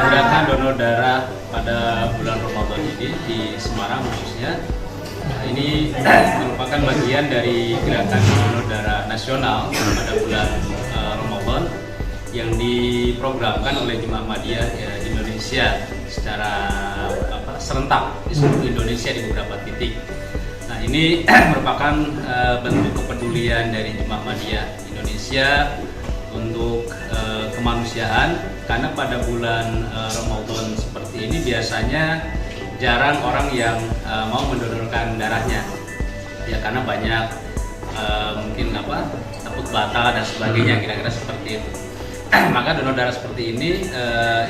Gerakan donor darah pada bulan Ramadan ini di Semarang khususnya, ini merupakan bagian dari gerakan donor darah nasional pada bulan Ramadan yang diprogramkan oleh Jemaah Ahmadiyah Indonesia secara serentak di seluruh Indonesia di beberapa titik. Nah, ini merupakan bentuk kepedulian dari Jemaah Ahmadiyah Indonesia untuk kemanusiaan, karena pada bulan Ramadan seperti ini biasanya jarang orang yang mau mendonorkan darahnya ya, karena banyak mungkin takut batal dan sebagainya, kira-kira seperti itu. Maka donor darah seperti ini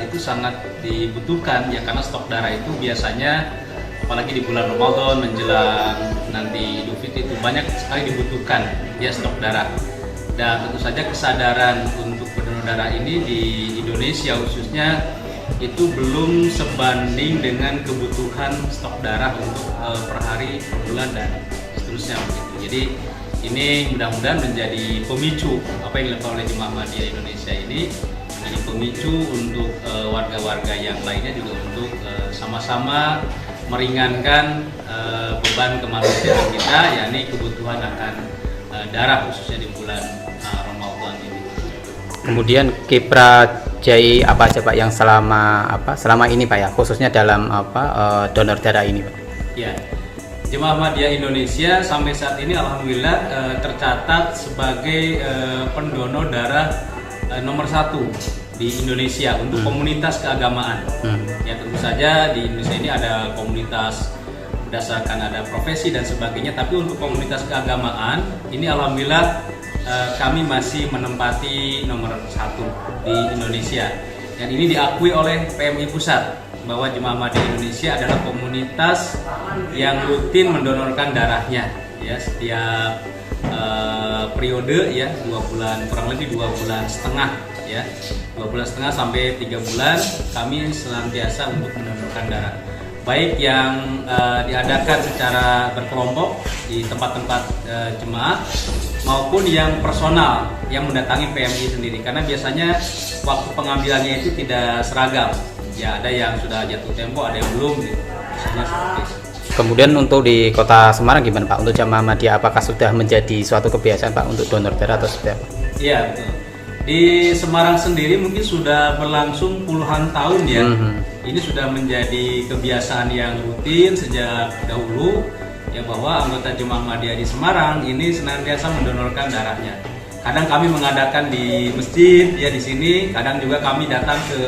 itu sangat dibutuhkan ya, karena stok darah itu biasanya apalagi di bulan Ramadan menjelang nanti Idul Fitri itu banyak sekali dibutuhkan ya stok darah. Dan tentu saja kesadaran untuk berdonor darah ini di Indonesia khususnya itu belum sebanding dengan kebutuhan stok darah untuk per hari, per bulan, dan seterusnya begitu. Jadi ini mudah-mudahan menjadi pemicu apa yang dilakukan oleh Jemaah Ahmadiyah Indonesia ini, menjadi pemicu untuk warga-warga yang lainnya juga untuk sama-sama meringankan beban kemanusiaan kita, yakni kebutuhan akan darah khususnya di bulan Ramadan ini. Kemudian kiprah JAI apa aja Pak yang selama ini Pak ya, khususnya dalam donor darah ini Pak? Ya, Jemaah Ahmadiyah Indonesia sampai saat ini alhamdulillah tercatat sebagai pendonor darah nomor 1 di Indonesia untuk komunitas keagamaan. Ya, tentu saja di Indonesia ini ada komunitas berdasarkan ada profesi dan sebagainya, tapi untuk komunitas keagamaan ini alhamdulillah kami masih menempati nomor 1 di Indonesia, dan ini diakui oleh PMI Pusat bahwa Jemaah Ahmadiyah Indonesia adalah komunitas yang rutin mendonorkan darahnya ya, setiap periode ya, 2 bulan, kurang lebih 2 bulan setengah ya, 2 bulan setengah sampai 3 bulan kami senantiasa untuk mendonorkan darah, baik yang diadakan secara berkelompok di tempat-tempat jemaah maupun yang personal yang mendatangi PMI sendiri, karena biasanya waktu pengambilannya itu tidak seragam ya, ada yang sudah jatuh tempo, ada yang belum gitu. Misalnya seperti itu. Kemudian untuk di Kota Semarang gimana Pak, untuk Jemaah Ahmadiyah apakah sudah menjadi suatu kebiasaan Pak untuk donor darah atau seperti apa? Iya betul. Di Semarang sendiri mungkin sudah berlangsung puluhan tahun ya. Ini sudah menjadi kebiasaan yang rutin sejak dahulu ya, bahwa anggota Jemaah Ahmadiyah di Semarang ini senantiasa mendonorkan darahnya. Kadang kami mengadakan di masjid ya di sini, kadang juga kami datang ke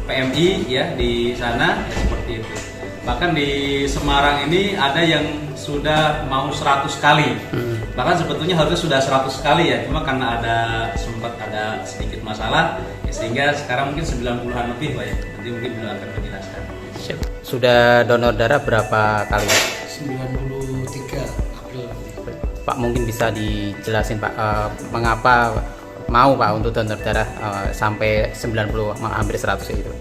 PMI ya di sana ya, seperti itu. Bahkan di Semarang ini ada yang sudah mau 100 kali. Bahkan sebetulnya harusnya sudah 100 kali ya, cuma karena sempat ada sedikit masalah ya, sehingga sekarang mungkin 90-an lebih Pak ya. Nanti mungkin beliau akan menjelaskan. Sudah donor darah berapa kali? 93 April. Pak mungkin bisa dijelasin Pak, mengapa mau Pak untuk donor darah sampai 90 hampir 100 itu?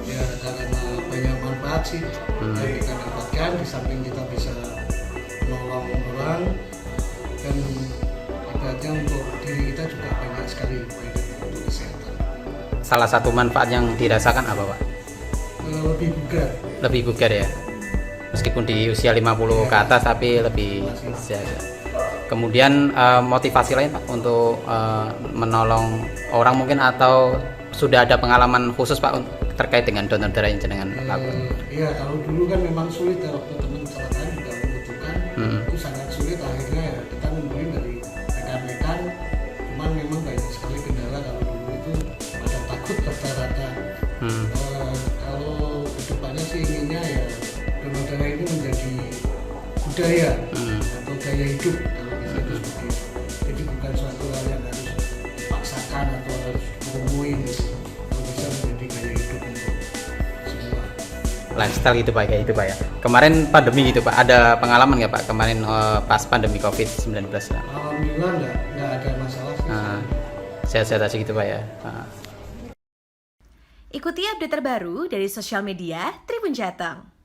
Ya karena banyak manfaat sih yang kita dapatkan, di samping kita bisa menolong orang, dan ibaratnya untuk diri kita juga banyak sekali untuk kesehatan. Salah satu manfaat yang dirasakan apa Pak? Lebih bugar. Lebih bugar ya, meskipun di usia 50 ke atas tapi lebih sehat. Kemudian motivasi lain Pak untuk menolong orang mungkin, atau sudah ada pengalaman khusus Pak terkait dengan donor darah yang jenengan lakukan? Iya, kalau dulu kan memang sulit ya, waktu teman kecelakaan juga membutuhkan, itu sangat sulit. Akhirnya ya kita ngumpulin dari rekan-rekan, cuman memang banyak sekali kendala. Kalau dulu itu pada takut rata-rata. Kalau kedepannya sih inginnya ya donor darah ini menjadi budaya atau gaya hidup, kalau bisa itu seperti itu. Jadi bukan suatu hal yang harus dipaksakan atau harus dipromoin gitu. Kalau bisa menjadi gaya hidup untuk semua. lifestyle gitu Pak, kayak gitu Pak ya. Kemarin pandemi gitu Pak, ada pengalaman nggak Pak kemarin pas pandemi COVID-19 Pak? Alhamdulillah nggak ada masalah sih. Sehat-sehat aja gitu Pak ya. Ikuti update terbaru dari sosial media Tribun Jateng.